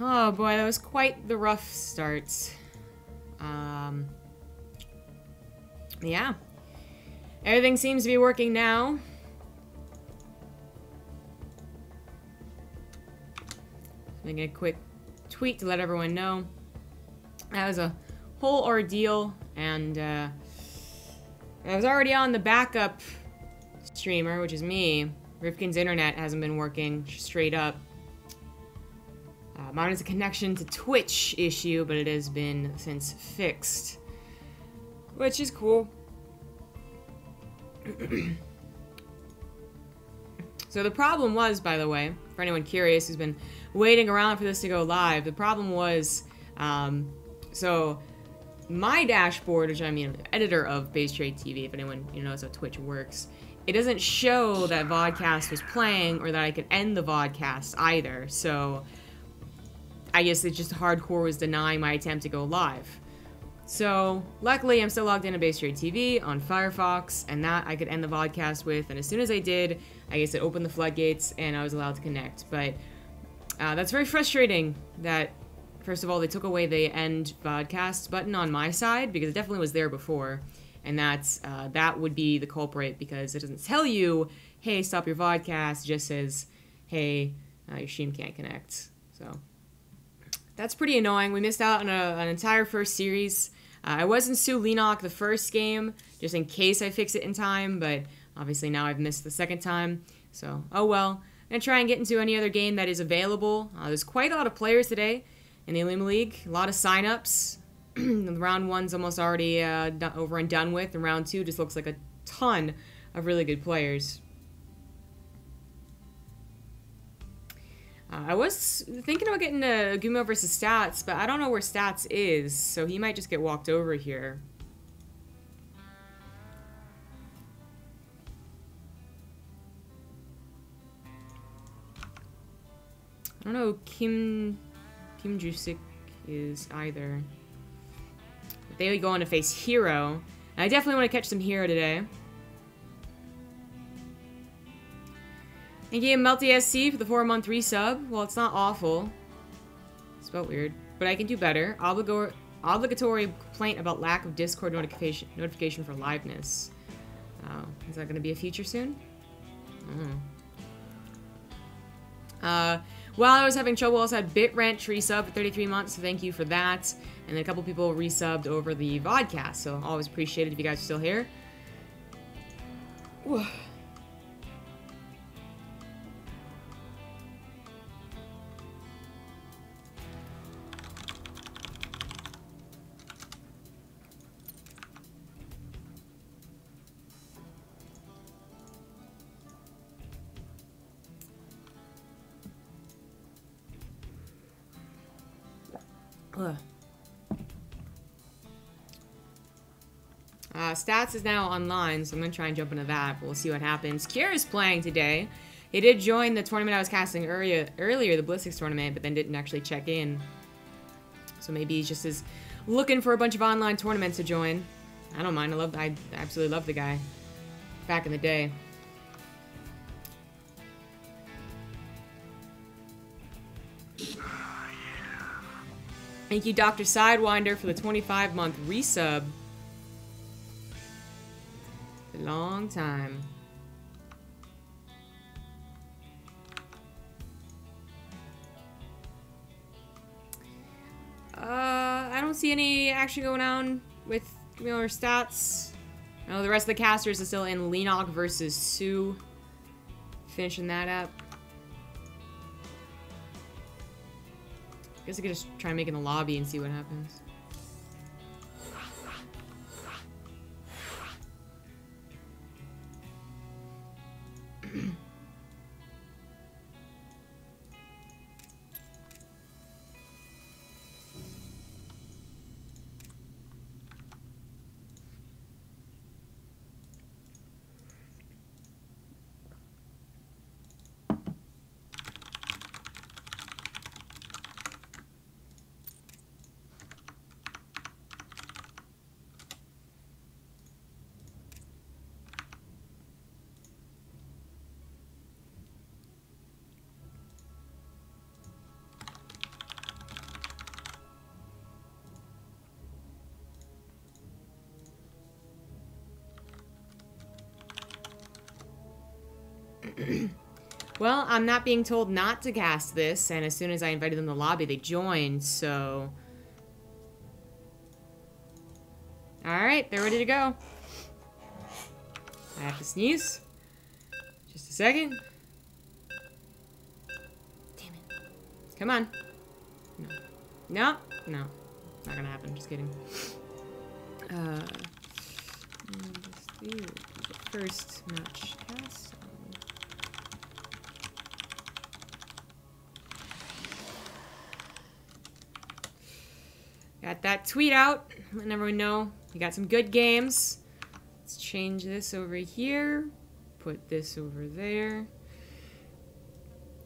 Oh boy, that was quite the rough start. Yeah. Everything seems to be working now. Making a quick tweet to let everyone know. That was a whole ordeal, and I was already on the backup streamer, which is me. Rifkin's internet hasn't been working straight up. Mine is a connection to Twitch issue, but it has been since fixed, which is cool. So the problem was, by the way, for anyone curious who's been waiting around for this to go live, the problem was, so my dashboard, which I'm the editor of BaseTradeTV, if anyone knows how Twitch works, it doesn't show that Vodcast was playing or that I could end the Vodcast either. So I guess it just hardcore was denying my attempt to go live. So luckily I'm still logged into BaseTradeTV on Firefox, and that I could end the Vodcast with, and as soon as I did, I guess it opened the floodgates and I was allowed to connect. But that's very frustrating that, first of all, they took away the end Vodcast button on my side, because it definitely was there before, and that would be the culprit, because it doesn't tell you, hey, stop your Vodcast, it just says, hey, your stream can't connect. So that's pretty annoying. We missed out on an entire first series. I was in Sue Leenock the first game, just in case I fix it in time, but obviously now I've missed the second time, so oh well. I'm going to try and get into any other game that is available. There's quite a lot of players today in the Olimoleague, a lot of signups. Round 1's almost already over and done with, and round 2 just looks like a ton of really good players. I was thinking about getting a GuMiho versus Stats, but I don't know where Stats is, so he might just get walked over here. I don't know who Kim Jusik is either. But they go on to face Hero. And I definitely want to catch some Hero today. Thank you, Melty SC, for the 4-month resub. Well, it's not awful. It's spelled weird. But I can do better. Obligatory complaint about lack of Discord notification for liveness. Is that going to be a feature soon? While I was having trouble, I also had BitRent resub for 33 months, so thank you for that. And then a couple people resubbed over the Vodcast, so always appreciated if you guys are still here. Whew. Stats is now online, so I'm gonna try and jump into that, but we'll see what happens. Kira's playing today. He did join the tournament I was casting earlier, the Ballistics tournament, but then didn't actually check in. So maybe he just is looking for a bunch of online tournaments to join. I don't mind. I absolutely love the guy. Back in the day. Thank you, Dr. Sidewinder, for the 25-month resub. A long time. I don't see any action going on with GuMiho Stats. I know the rest of the casters are still in Leenock versus Sue. Finishing that up. I guess I could just try making the lobby and see what happens. Well, I'm not being told not to cast this, and as soon as I invited them to the lobby, they joined, so... Alright, they're ready to go. I have to sneeze. Just a second. Damn it. Come on. No. No. No. Not gonna happen. Just kidding. Let's do the first match cast. Got that tweet out. Letting everyone know we got some good games. Let's change this over here. Put this over there.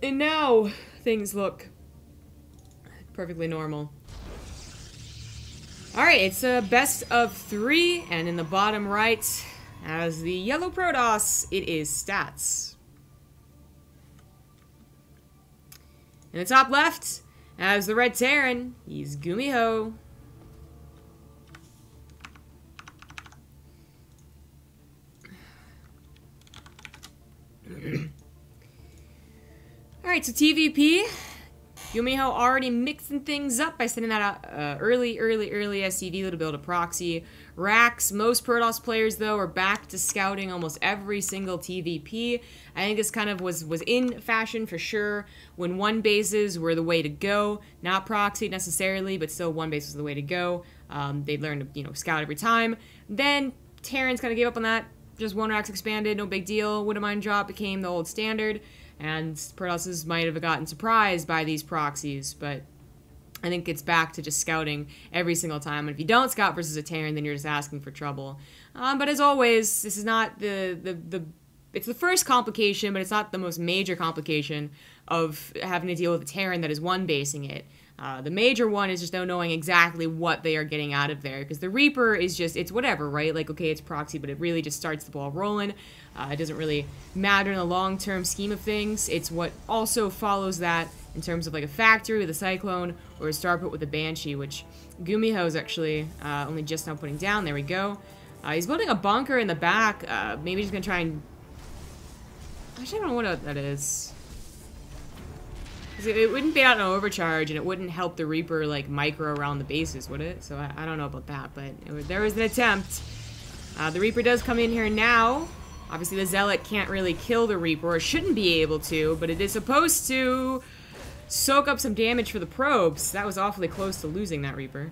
And now things look perfectly normal. Alright, it's a best of 3, and in the bottom right, as the yellow Protoss, it is stats. In the top left, as the red Terran, he's GuMiho. Alright, so TVP. GuMiho already mixing things up by sending that out early SCV to build a proxy. Racks, most Protoss players, though, are back to scouting almost every single TVP. I think this kind of was in fashion for sure when one bases were the way to go. Not proxy necessarily, but still one base was the way to go. They learned to, scout every time. Then Terrans kind of gave up on that. Just one racks expanded, no big deal. Wouldn't mind drop became the old standard. And Protosses might have gotten surprised by these proxies, but I think it's back to just scouting every single time. And if you don't scout versus a Terran, then you're just asking for trouble. But as always, this is not it's the first complication, but it's not the most major complication of having to deal with a Terran that is one basing it. The major one is just no knowing exactly what they are getting out of there, because the Reaper is just, it's whatever, right? Like, okay, it's proxy, but it really just starts the ball rolling. It doesn't really matter in the long-term scheme of things. It's what also follows that in terms of like a factory with a Cyclone or a Starport with a Banshee, which GuMiho is actually only just now putting down. There we go. He's building a bunker in the back. Maybe he's going to try and... Actually, I don't know what that is. It wouldn't be out an overcharge, and it wouldn't help the Reaper, like, micro around the bases, would it? So I don't know about that, but there was an attempt. The Reaper does come in here now. Obviously, the Zealot can't really kill the Reaper, or shouldn't be able to, but it is supposed to soak up some damage for the probes. That was awfully close to losing that Reaper.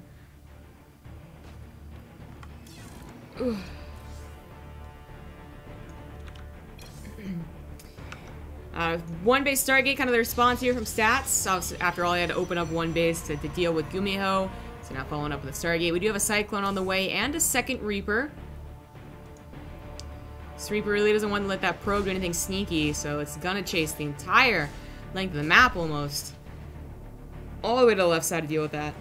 Ooh. One base Stargate, kind of the response here from stats. So after all, I had to open up one base to deal with GuMiho. So now following up with a Stargate. We do have a Cyclone on the way and a second Reaper. This Reaper really doesn't want to let that probe do anything sneaky, so it's gonna chase the entire length of the map almost. All the way to the left side to deal with that.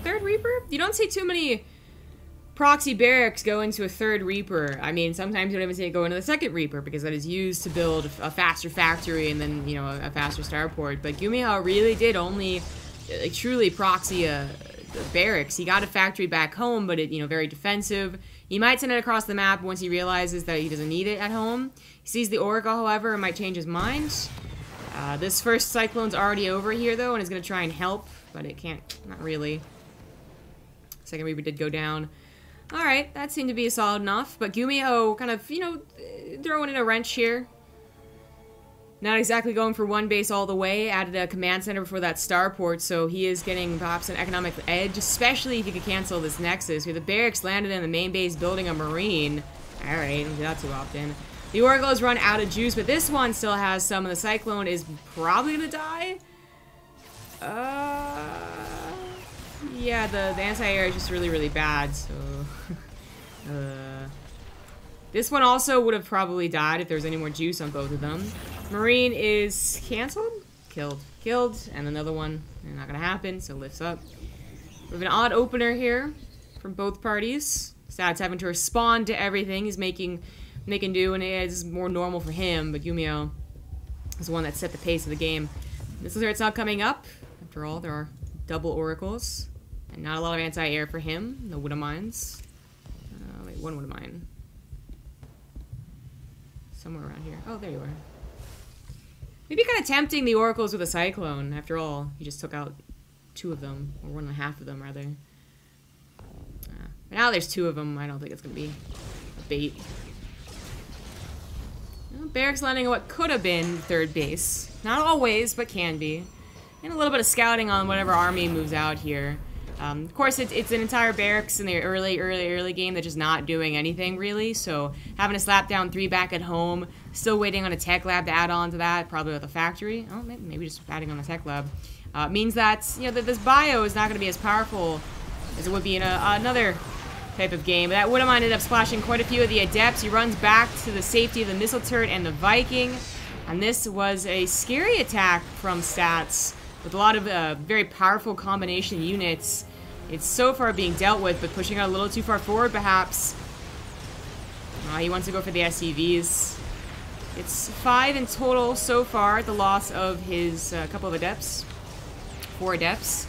Third Reaper? You don't see too many proxy barracks go into a third Reaper. I mean, sometimes you don't even see it go into the second Reaper because that is used to build a faster factory and then, a faster starport. But GuMiho really did only, like, truly proxy the barracks. He got a factory back home, but it, very defensive. He might send it across the map once he realizes that he doesn't need it at home. He sees the Oracle, however, and might change his mind. This first Cyclone's already over here, though, and is going to try and help, but it can't, not really. Second Reaper did go down. Alright, that seemed to be solid enough, but GuMiho kind of, throwing in a wrench here. Not exactly going for one base all the way, added a command center before that starport, so he is getting perhaps an economic edge, especially if he could cancel this Nexus. Here, the barracks landed in the main base building a Marine. Alright, don't do that too often. The Oracle has run out of juice, but this one still has some, and the Cyclone is probably gonna die. Yeah, the anti-air is just really, really bad, so... This one also would have probably died if there was any more juice on both of them. Marine is canceled? Killed. Killed. And another one, not gonna happen, so lifts up. We have an odd opener here from both parties. Sad's having to respond to everything. He's making making do, and it's more normal for him, but GuMiho is the one that set the pace of the game. This is where it's not coming up. After all, there are double oracles, and not a lot of anti-air for him. No Widow Mines. Wait, one Widow Mine. Somewhere around here. Oh, there you are. Maybe kind of tempting the oracles with a Cyclone. After all, he just took out 2 of them, or 1.5 of them, rather. But now there's 2 of them. I don't think it's going to be a bait. Well, Barracks landing at what could have been 3rd base. Not always, but can be. And a little bit of scouting on whatever army moves out here. Of course, it's an entire barracks in the early game that's just not doing anything, really. So having to slap down 3 back at home, still waiting on a tech lab to add on to that, probably with a factory. Oh, maybe just adding on a tech lab. Means that, you know, that this bio is not going to be as powerful as it would be in another type of game. But that Widow Mine ended up splashing quite a few of the Adepts. He runs back to the safety of the missile turret and the Viking. And this was a scary attack from Stats, with a lot of very powerful combination units. It's so far being dealt with, but pushing out a little too far forward, perhaps. He wants to go for the SCVs. It's 5 in total so far, the loss of his couple of Adepts. 4 Adepts.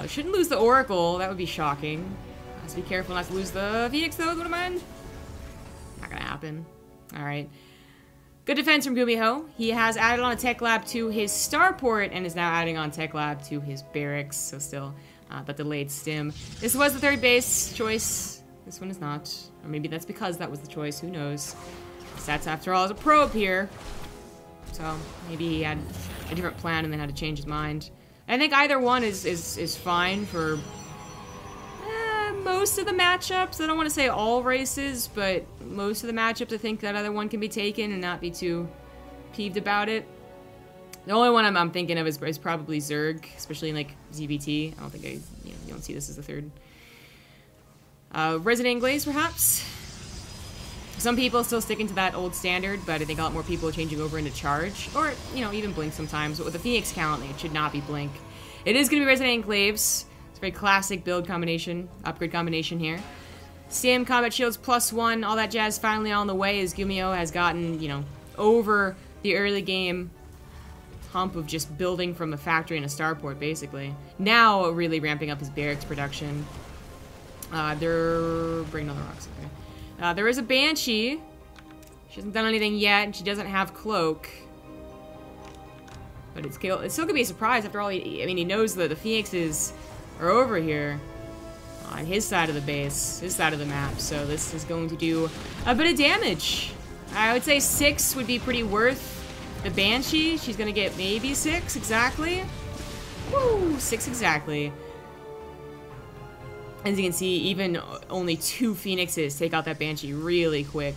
Shouldn't lose the Oracle, that would be shocking. Let's be careful not to lose the Phoenix, though, would I mind? Not gonna happen. Alright. Good defense from GuMiho. He has added on a tech lab to his starport and is now adding on tech lab to his barracks. So still that delayed stim. This was the 3rd base choice. This one is not. Or maybe that's because that was the choice. Who knows? Stats, after all, is a probe here. So maybe he had a different plan and then had to change his mind. I think either one is fine for most of the matchups. I don't want to say all races, but most of the matchups I think that other one can be taken and not be too peeved about it. The only one I'm thinking of is probably Zerg, especially in like ZBT. I don't think you don't see this as the 3rd. Resident Glaze, perhaps? Some people still sticking to that old standard, but I think a lot more people are changing over into Charge. Or, you know, even Blink sometimes. But with the Phoenix count, it should not be Blink. It is going to be Resident Enclaves. It's a very classic build combination, upgrade combination here. Stim, Combat Shields, +1, all that jazz finally on the way as GuMiho has gotten, you know, over the early game hump of just building from a factory and a starport, basically. Now, really ramping up his barracks production. They're bringing on the rocks, okay. There is a Banshee. She hasn't done anything yet, and she doesn't have Cloak. But it's still gonna be a surprise. After all, he knows that the Phoenixes are over here on his side of the base, his side of the map. So this is going to do a bit of damage. I would say 6 would be pretty worth the Banshee. She's gonna get maybe 6 exactly. Woo, 6 exactly. As you can see, even only 2 Phoenixes take out that Banshee really quick.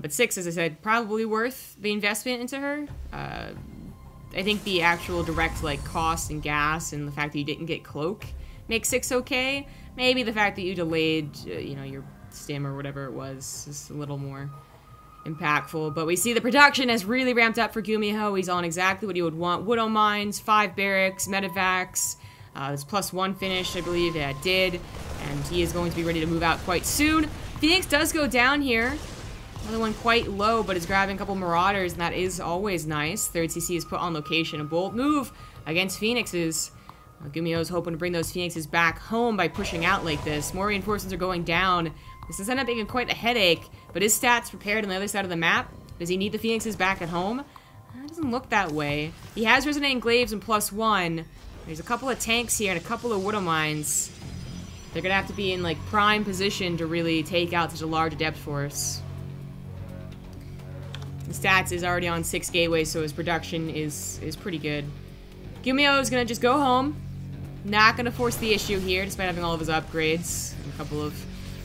But 6, as I said, probably worth the investment into her. I think the actual direct, like, cost and gas and the fact that you didn't get Cloak makes 6 okay. Maybe the fact that you delayed, you know, your stim or whatever it was is a little more impactful. But we see the production has really ramped up for GuMiho. He's on exactly what he would want. Widow Mines, 5 barracks, medevacs. This +1 finish, I believe, yeah, it did. And he is going to be ready to move out quite soon. Phoenix does go down here. Another one quite low, but is grabbing a couple Marauders, and that is always nice. 3rd CC is put on location. A bold move against Phoenixes. GuMiho is hoping to bring those Phoenixes back home by pushing out like this. More reinforcements are going down. This is ended up being quite a headache, but his stats prepared on the other side of the map. Does he need the Phoenixes back at home? It doesn't look that way. He has Resident Enclaves and +1. There's a couple of tanks here and a couple of Widow Mines. They're gonna have to be in like prime position to really take out such a large Adept force. The stats is already on 6 gateways, so his production is pretty good. GuMiho is gonna just go home. Not gonna force the issue here, despite having all of his upgrades. And a couple of,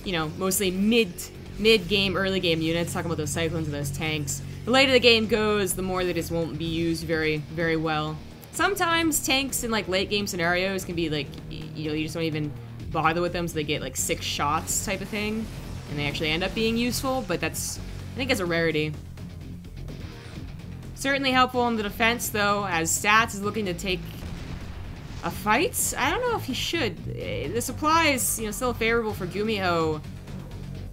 you know, mostly mid-game, early game units. Talking about those Cyclones and those tanks. The later the game goes, the more that it won't be used very, very well. Sometimes tanks in like late game scenarios can be like, you know, you just don't even bother with them, so they get like 6 shots type of thing, and they actually end up being useful. But that's, I think, that's a rarity. Certainly helpful in the defense, though, as Stats is looking to take a fight? I don't know if he should. The supply is, you know, still favorable for GuMiho.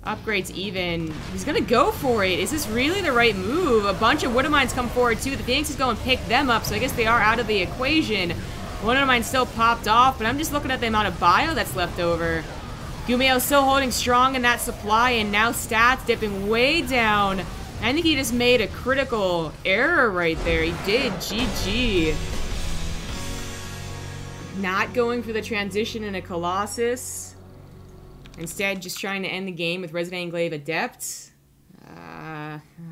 Upgrades even. He's gonna go for it. Is this really the right move? A bunch of Woodamines come forward too. The Phoenix is going to pick them up, so I guess they are out of the equation. One of mine still popped off, but I'm just looking at the amount of bio that's left over. GuMiho still holding strong in that supply, and now stats dipping way down. I think he just made a critical error right there. He did. GG. Not going for the transition in a Colossus. Instead, just trying to end the game with Resident Enclave Adept.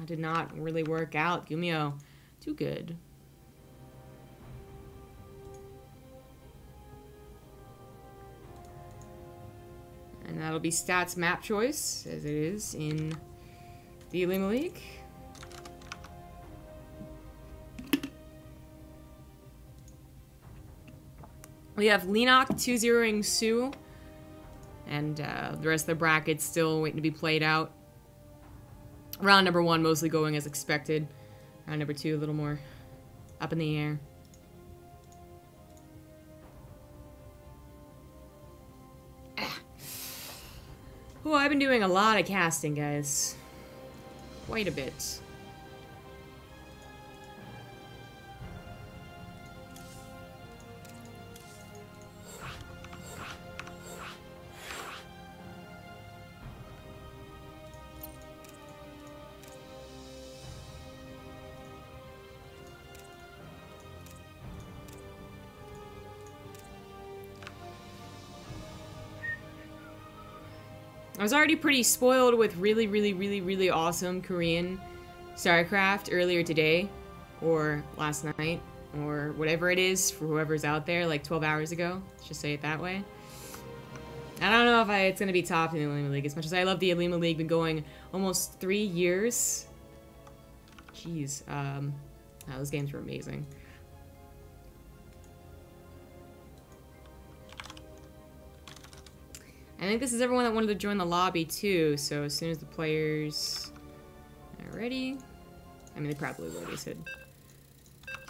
Did not really work out. GuMiho, too good. And that'll be stats map choice, as it is in the Olimoleague. We have Lenok 2-0ing Sue. And the rest of the bracket's still waiting to be played out. Round number 1 mostly going as expected. Round number 2 a little more up in the air. Oh, I've been doing a lot of casting, guys. Quite a bit. I was already pretty spoiled with really awesome Korean StarCraft earlier today, or last night, or whatever it is for whoever's out there, like 12 hours ago. Let's just say it that way. I don't know if it's going to be top in the Olimoleague, as much as I love the Olimoleague. Been going almost 3 years. Jeez, those games were amazing. I think this is everyone that wanted to join the lobby too, so as soon as the players are ready, I mean they probably will, they said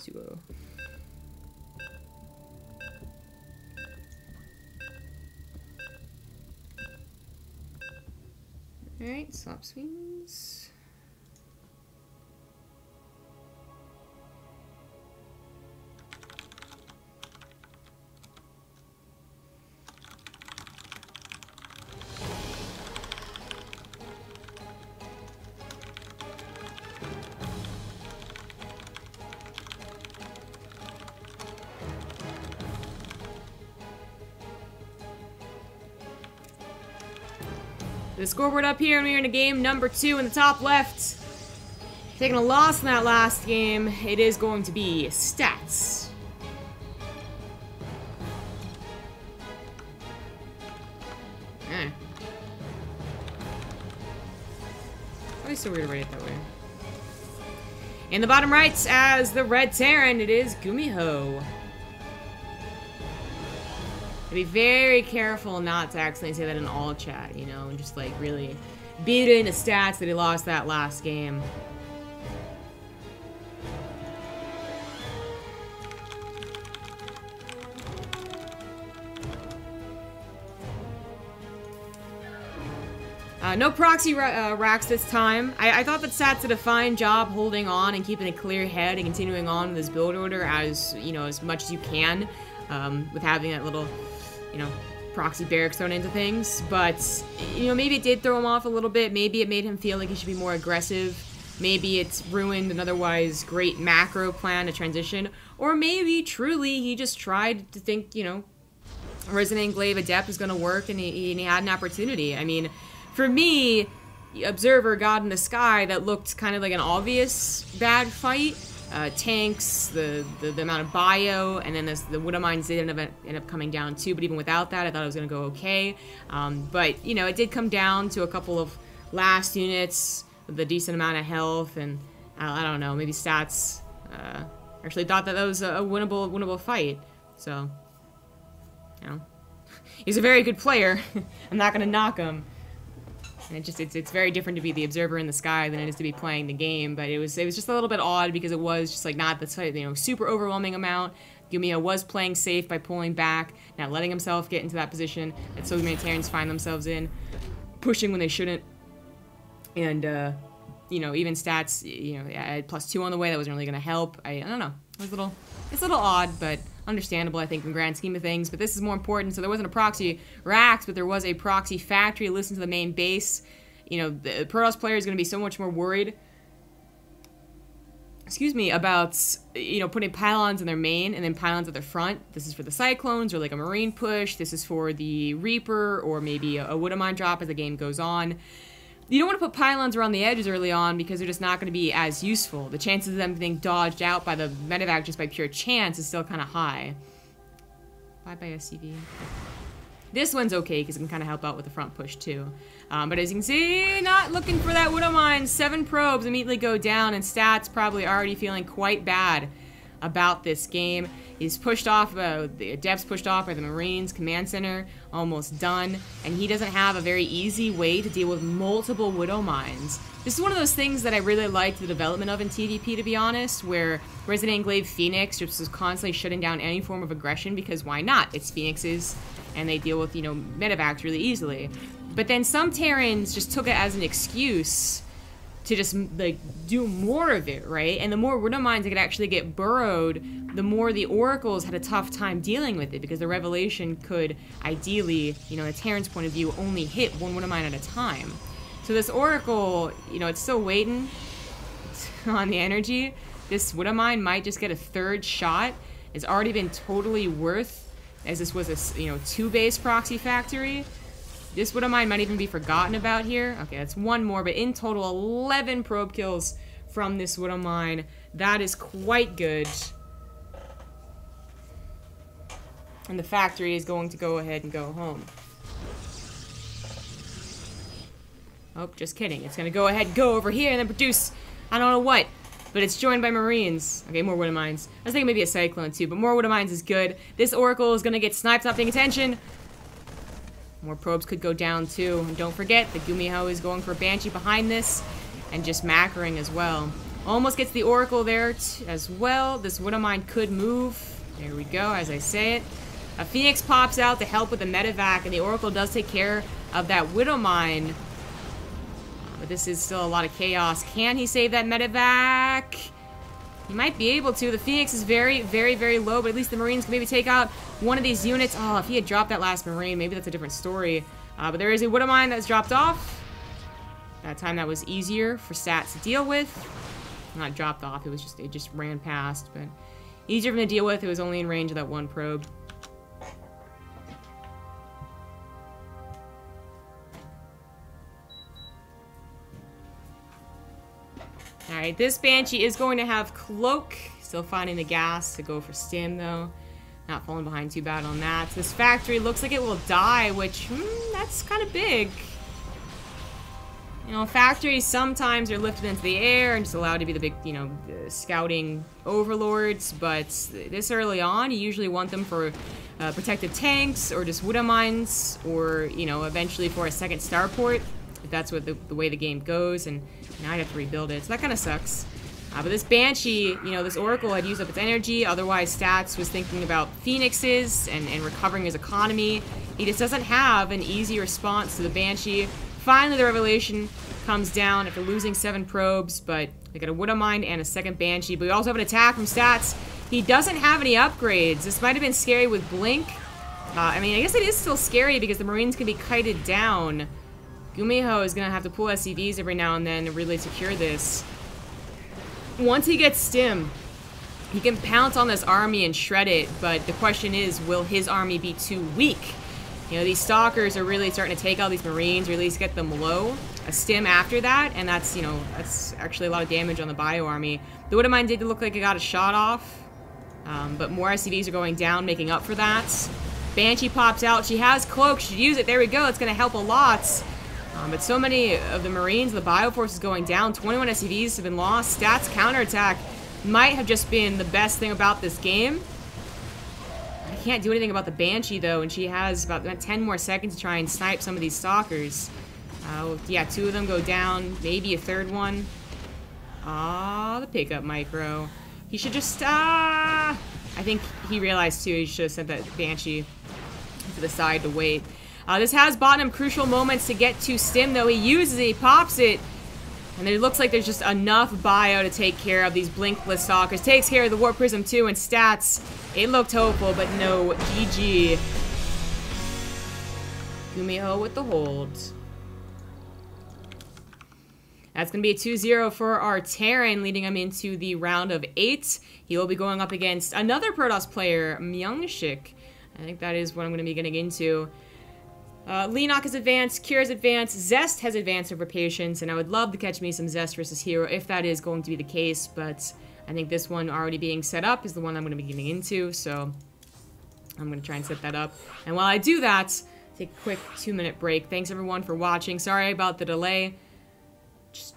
suo. Alright, swap swings. The scoreboard up here, and we're in a game number 2 in the top left. Taking a loss in that last game, it is going to be stats. Probably so weird to write it that way. In the bottom right, as the red Terran, it is GuMiho. Be very careful not to accidentally say that in all chat, you know, and just like really beat it into stats that he lost that last game. No proxy racks this time. I thought that Sats did a fine job holding on and keeping a clear head and continuing on with his build order as, you know, as much as you can, with having that little, you know, proxy barracks thrown into things. But, you know, maybe it did throw him off a little bit. Maybe it made him feel like he should be more aggressive. Maybe it's ruined an otherwise great macro plan to transition. Or maybe, truly, he just tried to think, you know, Resident Enclave Adept was going to work and he had an opportunity. I mean, for me, Observer got in the sky that looked kind of like an obvious bad fight. Tanks, the amount of bio, and then the Woodamines did end up coming down too, but even without that, I thought it was going to go okay. But, you know, it did come down to a couple of last units with a decent amount of health, and I don't know, maybe Stats actually thought that was a winnable fight. So, you know, he's a very good player. I'm not going to knock him. And it's very different to be the observer in the sky than it is to be playing the game. But it was just a little bit odd because it was just like not the, you know, super overwhelming amount. GuMiho was playing safe by pulling back, not letting himself get into that position that so many Terrans find themselves in, pushing when they shouldn't. And, you know, even stats, you know, I had +2 on the way. That wasn't really going to help. I don't know. It's a little odd, but understandable, I think, in the grand scheme of things. But this is more important. So there wasn't a proxy racks, but there was a proxy factory. Listen to the main base. You know, the Protoss player is going to be so much more worried, excuse me, about, you know, putting pylons in their main and then pylons at their front. This is for the Cyclones or like a Marine push. This is for the Reaper or maybe a Wood of Mine drop as the game goes on. You don't want to put pylons around the edges early on because they're just not going to be as useful. The chances of them being dodged out by the medevac just by pure chance is still kind of high. Bye-bye SCV. This one's okay because it can kind of help out with the front push too. But as you can see, not looking for that Wood of Mine. 7 probes immediately go down, and stats probably already feeling quite bad about this game. He's pushed off, the Adepts pushed off by the Marines, Command Center almost done, and he doesn't have a very easy way to deal with multiple Widow Mines. This is one of those things that I really liked the development of in TVP, to be honest, where Resident Enclave Phoenix just was constantly shutting down any form of aggression because why not? It's Phoenixes, and they deal with, you know, medevacs really easily. But then some Terrans just took it as an excuse to just, like, do more of it, right? And the more Widow Mines that could actually get burrowed, the more the Oracles had a tough time dealing with it, because the Revelation could ideally, you know, in a Terran's point of view, only hit 1 Widow Mine at a time. So this Oracle, you know, it's still waiting on the energy. This Widow Mine might just get a 3rd shot. It's already been totally worth, as this was a, you know, 2-base proxy factory. This Widow Mine might even be forgotten about here. Okay, that's 1 more, but in total, 11 probe kills from this Widow Mine. That is quite good. And the factory is going to go ahead and go home. Oh, just kidding. It's going to go ahead and go over here and then produce, I don't know what, but it's joined by Marines. Okay, more Widow Mines. I was thinking maybe a Cyclone too, but more Widow Mines is good. This Oracle is going to get sniped, not paying attention. More probes could go down too. And don't forget, the GuMiho is going for Banshee behind this and just macroing as well. Almost gets the Oracle there as well. This Widow Mine could move. There we go, as I say it. A Phoenix pops out to help with the medevac, and the Oracle does take care of that Widow Mine. But this is still a lot of chaos. Can he save that medevac? He might be able to. The Phoenix is very, very, very low, but at least the Marines can maybe take out one of these units. Oh, if he had dropped that last Marine, maybe that's a different story. But there is a Widow Mine that's dropped off. That time that was easier for stats to deal with. Not dropped off, it just ran past, but easier for him to deal with. It was only in range of that 1 probe. Alright, this Banshee is going to have Cloak. Still finding the gas to go for Stim, though. Not falling behind too bad on that. This factory looks like it will die, which, that's kind of big. You know, factories sometimes are lifted into the air and just allowed to be the big, you know, scouting overlords, but this early on, you usually want them for protective tanks or just Widow Mines, or, you know, eventually for a second starport, if that's what the way the game goes, and now I'd have to rebuild it, so that kind of sucks. But this Banshee, you know, this Oracle had used up its energy, otherwise Stats was thinking about Phoenixes and recovering his economy. He just doesn't have an easy response to the Banshee. Finally, the Revelation comes down after losing 7 probes, but they got a Widow Mine and a second Banshee, but we also have an attack from Stats. He doesn't have any upgrades. This might have been scary with Blink. I mean, I guess it is still scary because the Marines can be kited down. GuMiho is going to have to pull SCVs every now and then to really secure this. Once he gets Stim, he can pounce on this army and shred it, but the question is, will his army be too weak? You know, these Stalkers are really starting to take out these Marines, or at least get them low. A Stim after that, and that's, you know, that's actually a lot of damage on the Bio army. The Widow Mine did look like it got a shot off, but more SCVs are going down, making up for that. Banshee pops out. She has Cloak. She should use it. There we go. It's going to help a lot. But so many of the Marines, the Bioforce is going down. 21 SCVs have been lost. Stats counterattack might have just been the best thing about this game. I can't do anything about the Banshee, though, and she has about 10 more seconds to try and snipe some of these Stalkers. Yeah, 2 of them go down. Maybe a 3rd one. Ah, the pickup micro. He should just... I think he realized, too, he should have sent that Banshee to the side to wait. This has bought him crucial moments to get to Stim, though. He uses it, he pops it, and it looks like there's just enough bio to take care of these Blinkless Stalkers. Takes care of the Warp Prism, too, and stats. It looked hopeful, but no, GG. GuMiho with the hold. That's going to be a 2-0 for our Terran, leading him into the round of 8. He will be going up against another Protoss player, Myungshik. I think that is what I'm going to be getting into. Leenock has advanced, Kira's advanced, Zest has advanced over Patience, and I would love to catch me some Zest versus Hero if that is going to be the case, but I think this one already being set up is the one I'm going to be getting into, so I'm going to try and set that up. And while I do that, take a quick 2-minute break. Thanks everyone for watching. Sorry about the delay. Just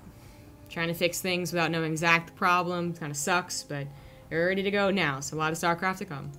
trying to fix things without knowing exact problem. Kind of sucks, but we're ready to go now, so a lot of StarCraft to come.